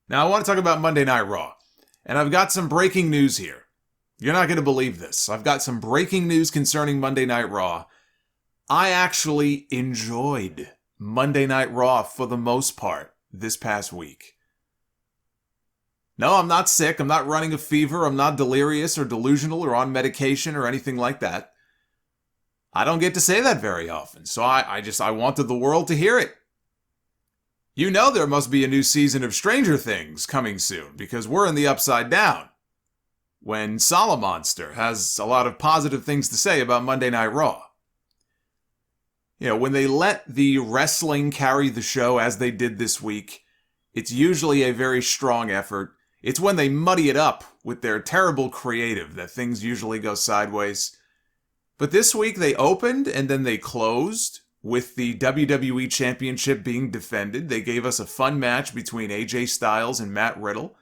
Now, I want to talk about Monday Night Raw, and I've got some breaking news here. You're not going to believe this. I've got some breaking news concerning Monday Night Raw. I actually enjoyed Monday Night Raw for the most part this past week. No, I'm not sick. I'm not running a fever. I'm not delirious or delusional or on medication or anything like that. I don't get to say that very often, so I wanted the world to hear it. You know there must be a new season of Stranger Things coming soon, because we're in the Upside Down, when Solomonster has a lot of positive things to say about Monday Night Raw. You know, when they let the wrestling carry the show as they did this week, it's usually a very strong effort. It's when they muddy it up with their terrible creative that things usually go sideways. But this week they opened and then they closed with the WWE Championship being defended. They gave us a fun match between AJ Styles and Matt Riddle,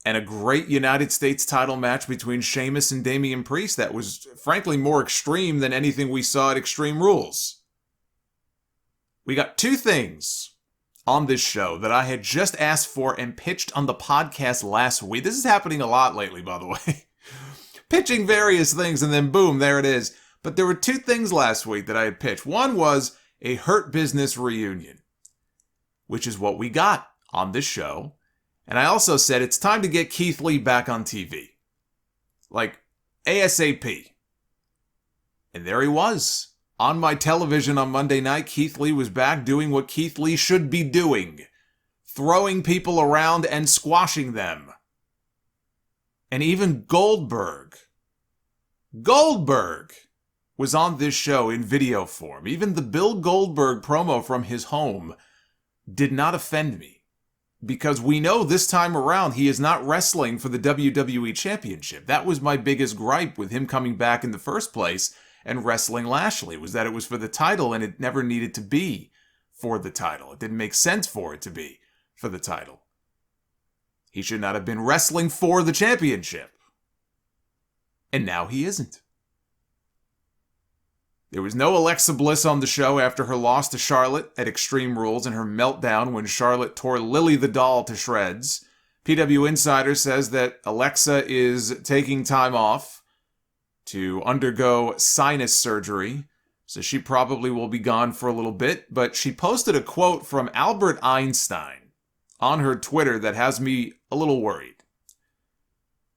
and a great United States title match between Sheamus and Damian Priest that was, frankly, more extreme than anything we saw at Extreme Rules. We got two things on this show that I had just asked for and pitched on the podcast last week. This is happening a lot lately, by the way. Pitching various things and then boom, there it is. But there were two things last week that I had pitched. One was a Hurt Business reunion, which is what we got on this show. And I also said it's time to get Keith Lee back on TV. Like, ASAP. And there he was. On my television on Monday night, Keith Lee was back doing what Keith Lee should be doing. Throwing people around and squashing them. And even Goldberg was on this show in video form. Even the Bill Goldberg promo from his home did not offend me. Because we know this time around he is not wrestling for the WWE Championship. That was my biggest gripe with him coming back in the first place and wrestling Lashley, was that it was for the title and it never needed to be for the title. It didn't make sense for it to be for the title. He should not have been wrestling for the championship. And now he isn't. There was no Alexa Bliss on the show after her loss to Charlotte at Extreme Rules and her meltdown when Charlotte tore Lily the doll to shreds. PW Insider says that Alexa is taking time off to undergo sinus surgery, so she probably will be gone for a little bit, but she posted a quote from Albert Einstein on her Twitter that has me a little worried.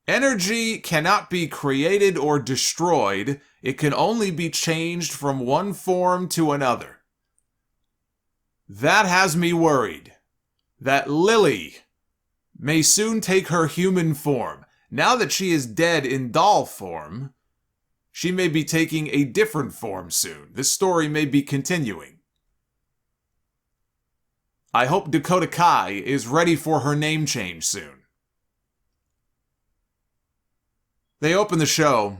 Energy cannot be created or destroyed. It can only be changed from one form to another. That has me worried. That Lily may soon take her human form. Now that she is dead in doll form, she may be taking a different form soon. This story may be continuing. I hope Dakota Kai is ready for her name change soon. They opened the show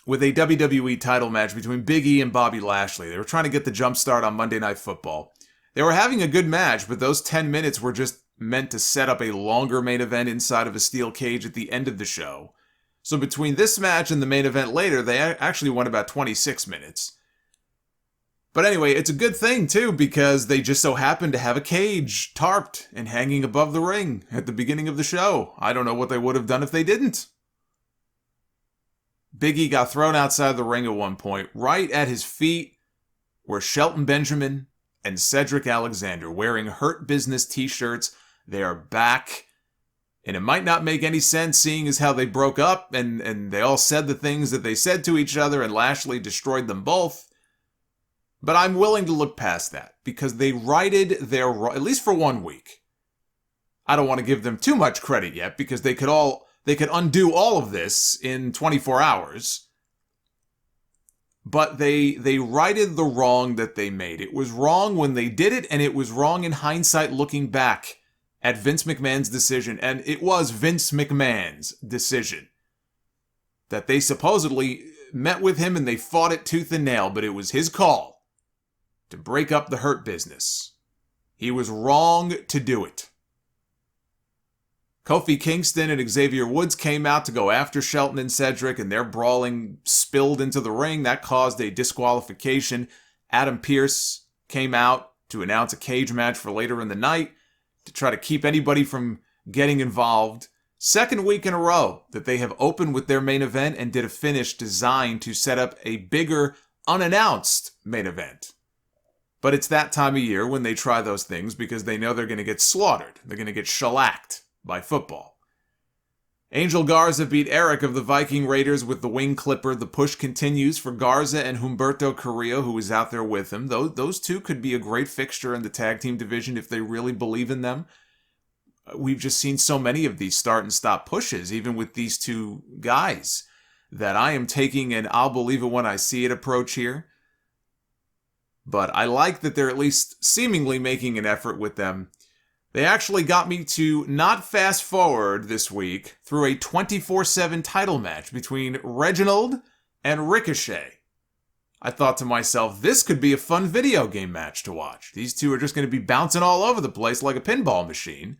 with a WWE title match between Big E and Bobby Lashley. They were trying to get the jump start on Monday Night Football. They were having a good match, but those 10 minutes were just meant to set up a longer main event inside of a steel cage at the end of the show. So between this match and the main event later, they actually went about 26 minutes. But anyway, it's a good thing, too, because they just so happened to have a cage tarped and hanging above the ring at the beginning of the show. I don't know what they would have done if they didn't. Big E got thrown outside the ring at one point. Right at his feet were Shelton Benjamin and Cedric Alexander wearing Hurt Business t-shirts. They are back. And it might not make any sense seeing as how they broke up and they all said the things that they said to each other and Lashley destroyed them both. But I'm willing to look past that because they righted their, at least for 1 week. I don't want to give them too much credit yet because they could undo all of this in 24 hours. But they righted the wrong that they made. It was wrong when they did it, and it was wrong in hindsight looking back at Vince McMahon's decision. And it was Vince McMahon's decision that they supposedly met with him and they fought it tooth and nail, but it was his call to break up the Hurt Business. He was wrong to do it. Kofi Kingston and Xavier Woods came out to go after Shelton and Cedric, and their brawling spilled into the ring. That caused a disqualification. Adam Pearce came out to announce a cage match for later in the night to try to keep anybody from getting involved. Second week in a row that they have opened with their main event and did a finish designed to set up a bigger, unannounced main event. But it's that time of year when they try those things because they know they're going to get slaughtered. They're going to get shellacked by football. Angel Garza beat Eric of the Viking Raiders with the wing clipper. The push continues for Garza and Humberto Carrillo, who is out there with him. Those two could be a great fixture in the tag team division if they really believe in them. We've just seen so many of these start and stop pushes, even with these two guys, that I am taking an I'll believe it when I see it approach here. But I like that they're at least seemingly making an effort with them. They actually got me to not fast forward this week through a 24/7 title match between Reginald and Ricochet. I thought to myself, this could be a fun video game match to watch. These two are just going to be bouncing all over the place like a pinball machine.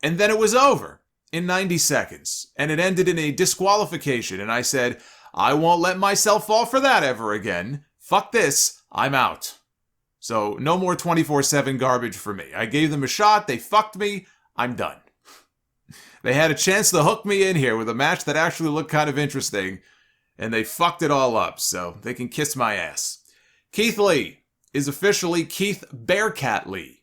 And then it was over in 90 seconds, and it ended in a disqualification, and I said, I won't let myself fall for that ever again. Fuck this, I'm out. So no more 24/7 garbage for me. I gave them a shot, they fucked me, I'm done. They had a chance to hook me in here with a match that actually looked kind of interesting, and they fucked it all up, so they can kiss my ass. Keith Lee is officially Keith Bearcat Lee.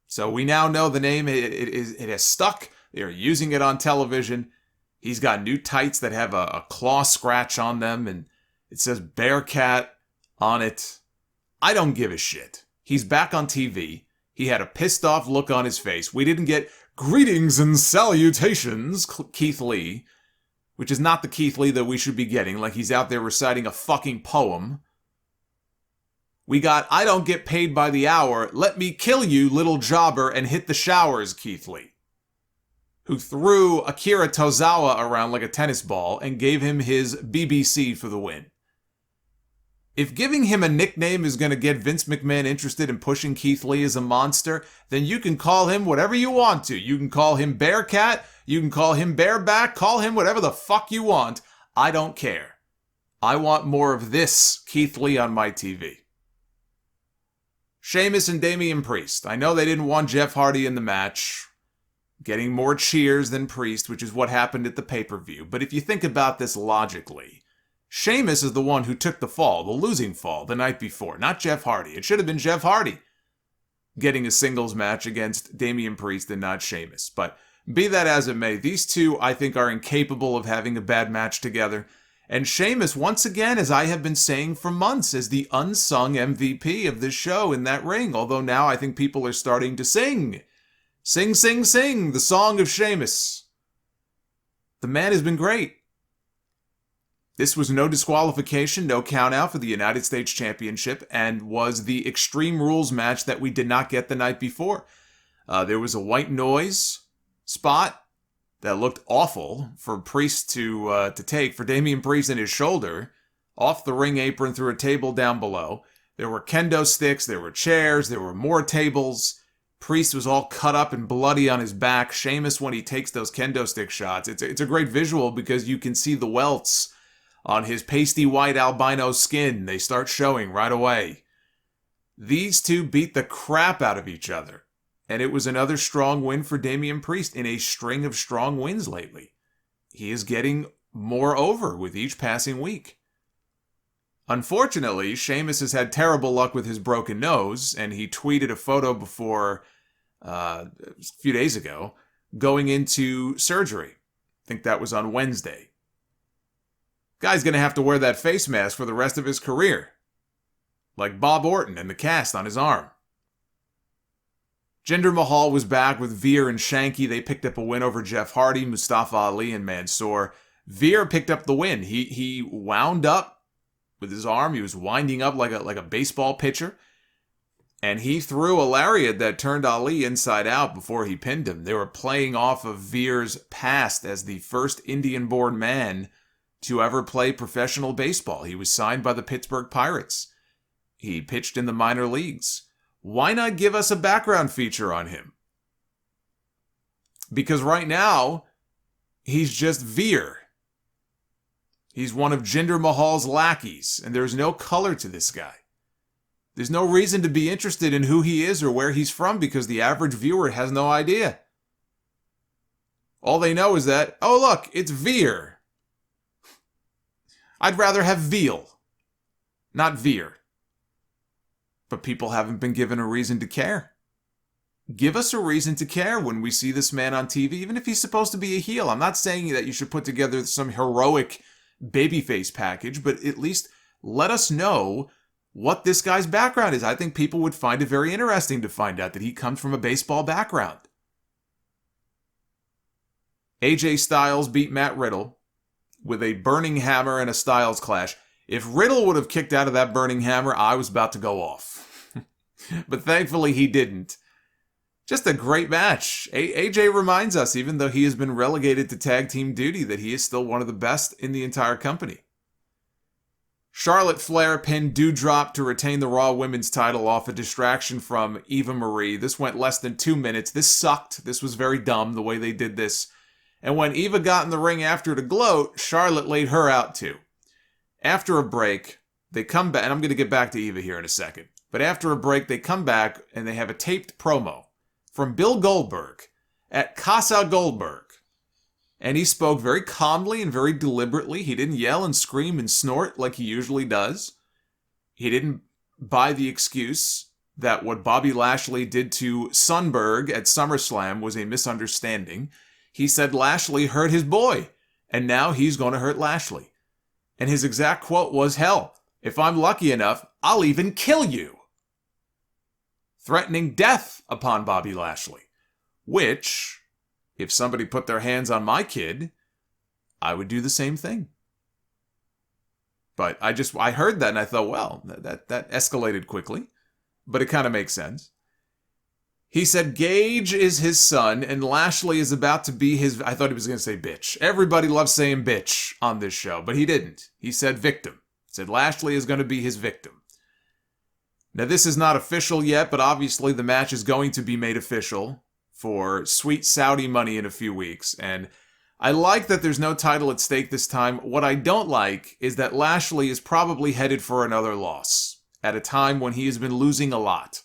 So we now know the name, it has stuck. They're using it on television. He's got new tights that have a claw scratch on them, and it says Bearcat on it. I don't give a shit. He's back on TV. He had a pissed off look on his face. We didn't get greetings and salutations, Keith Lee, which is not the Keith Lee that we should be getting, like he's out there reciting a fucking poem. We got, I don't get paid by the hour, let me kill you, little jobber, and hit the showers, Keith Lee, who threw Akira Tozawa around like a tennis ball and gave him his BBC for the win. If giving him a nickname is going to get Vince McMahon interested in pushing Keith Lee as a monster, then you can call him whatever you want to. You can call him Bearcat, you can call him Bareback, call him whatever the fuck you want. I don't care. I want more of this Keith Lee on my TV. Sheamus and Damian Priest. I know they didn't want Jeff Hardy in the match, getting more cheers than Priest, which is what happened at the pay-per-view. But if you think about this logically, Sheamus is the one who took the fall, the losing fall, the night before, not Jeff Hardy. It should have been Jeff Hardy getting a singles match against Damian Priest and not Sheamus. But be that as it may, these two, I think, are incapable of having a bad match together. And Sheamus, once again, as I have been saying for months, is the unsung MVP of this show in that ring. Although now I think people are starting to sing. Sing, sing, sing, the song of Sheamus. The man has been great. This was no disqualification, no countout for the United States Championship, and was the Extreme Rules match that we did not get the night before. There was a white noise spot that looked awful for Priest to take, for Damian Priest and his shoulder, off the ring apron through a table down below. There were kendo sticks, there were chairs, there were more tables. Priest was all cut up and bloody on his back. Sheamus, when he takes those kendo stick shots, it's a great visual because you can see the welts on his pasty white albino skin. They start showing right away. These two beat the crap out of each other. And it was another strong win for Damian Priest in a string of strong wins lately. He is getting more over with each passing week. Unfortunately, Sheamus has had terrible luck with his broken nose, and he tweeted a photo before, a few days ago, going into surgery. I think that was on Wednesday. Guy's going to have to wear that face mask for the rest of his career. Like Bob Orton and the cast on his arm. Jinder Mahal was back with Veer and Shanky. They picked up a win over Jeff Hardy, Mustafa Ali, and Mansoor. Veer picked up the win. He wound up with his arm. He was winding up like a baseball pitcher. And he threw a lariat that turned Ali inside out before he pinned him. They were playing off of Veer's past as the first Indian-born man to ever play professional baseball. He was signed by the Pittsburgh Pirates. He pitched in the minor leagues. Why not give us a background feature on him? Because right now, he's just Veer. He's one of Jinder Mahal's lackeys, and there's no color to this guy. There's no reason to be interested in who he is or where he's from because the average viewer has no idea. All they know is that, oh look, it's Veer. I'd rather have veal, not Veer. But people haven't been given a reason to care. Give us a reason to care when we see this man on TV, even if he's supposed to be a heel. I'm not saying that you should put together some heroic babyface package, but at least let us know what this guy's background is. I think people would find it very interesting to find out that he comes from a baseball background. AJ Styles beat Matt Riddle with a burning hammer and a Styles clash. If Riddle would have kicked out of that burning hammer, I was about to go off. But thankfully he didn't. Just a great match. AJ reminds us, even though he has been relegated to tag team duty, that he is still one of the best in the entire company. Charlotte Flair pinned Doudrop to retain the Raw Women's title off a distraction from Eva Marie. This went less than 2 minutes. This sucked. This was very dumb, the way they did this. And when Eva got in the ring after to gloat, Charlotte laid her out too. After a break, they come back, and I'm going to get back to Eva here in a second. But after a break, they come back and they have a taped promo from Bill Goldberg at Casa Goldberg. And he spoke very calmly and very deliberately. He didn't yell and scream and snort like he usually does. He didn't buy the excuse that what Bobby Lashley did to Sunberg at SummerSlam was a misunderstanding. He said Lashley hurt his boy, and now he's going to hurt Lashley. And his exact quote was, hell, if I'm lucky enough, I'll even kill you. Threatening death upon Bobby Lashley, which, if somebody put their hands on my kid, I would do the same thing. But I heard that and I thought, well, that escalated quickly, but it kind of makes sense. He said Gage is his son and Lashley is about to be his, I thought he was going to say bitch. Everybody loves saying bitch on this show, but he didn't. He said victim. He said Lashley is going to be his victim. Now, this is not official yet, but obviously the match is going to be made official for sweet Saudi money in a few weeks. And I like that there's no title at stake this time. What I don't like is that Lashley is probably headed for another loss at a time when he has been losing a lot.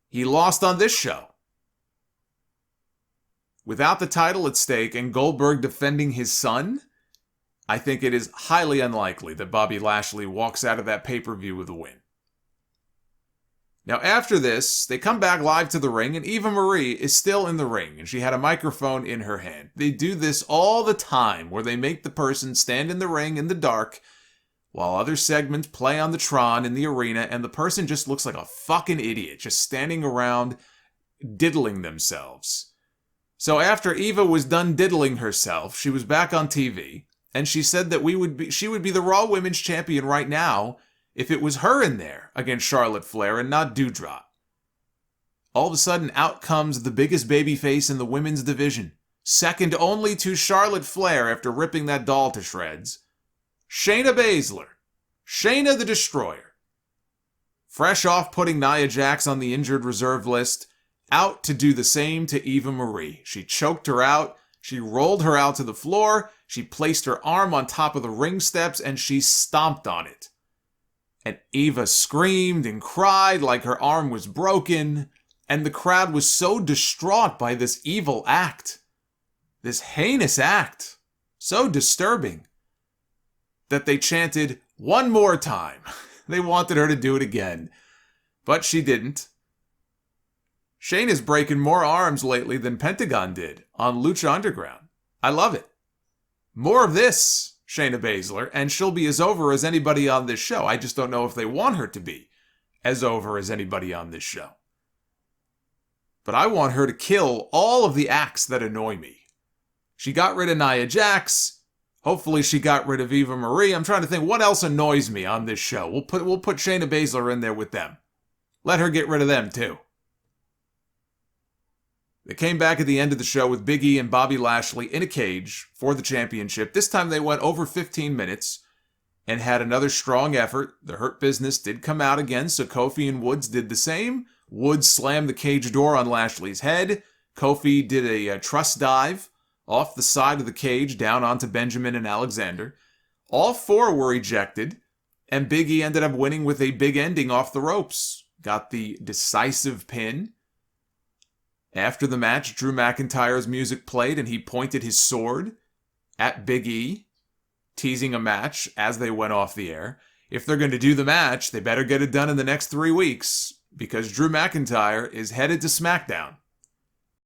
He lost on this show. Without the title at stake and Goldberg defending his son, I think it is highly unlikely that Bobby Lashley walks out of that pay-per-view with a win. Now, after this, they come back live to the ring, and Eva Marie is still in the ring, and she had a microphone in her hand. They do this all the time, where they make the person stand in the ring in the dark, while other segments play on the Tron in the arena, and the person just looks like a fucking idiot, just standing around diddling themselves. So after Eva was done diddling herself, she was back on TV, and she said that she would be the Raw Women's Champion right now, if it was her in there against Charlotte Flair and not Doudrop. All of a sudden, out comes the biggest babyface in the women's division, second only to Charlotte Flair after ripping that doll to shreds. Shayna Baszler, Shayna the Destroyer. Fresh off putting Nia Jax on the injured reserve list, out to do the same to Eva Marie. She choked her out, she rolled her out to the floor, she placed her arm on top of the ring steps, and she stomped on it. And Eva screamed and cried like her arm was broken, and the crowd was so distraught by this evil act, this heinous act, so disturbing, that they chanted one more time. They wanted her to do it again, but she didn't. Shayna's breaking more arms lately than Pentagon did on Lucha Underground. I love it. More of this, Shayna Baszler, and she'll be as over as anybody on this show. I just don't know if they want her to be as over as anybody on this show. But I want her to kill all of the acts that annoy me. She got rid of Nia Jax. Hopefully she got rid of Eva Marie. I'm trying to think what else annoys me on this show. We'll put Shayna Baszler in there with them. Let her get rid of them too. They came back at the end of the show with Big E and Bobby Lashley in a cage for the championship. This time they went over 15 minutes and had another strong effort. The Hurt Business did come out again, so Kofi and Woods did the same. Woods slammed the cage door on Lashley's head. Kofi did a truss dive off the side of the cage down onto Benjamin and Alexander. All four were ejected. And Big E ended up winning with a big ending off the ropes. Got the decisive pin. After the match, Drew McIntyre's music played and he pointed his sword at Big E, teasing a match as they went off the air. If they're going to do the match, they better get it done in the next 3 weeks because Drew McIntyre is headed to SmackDown.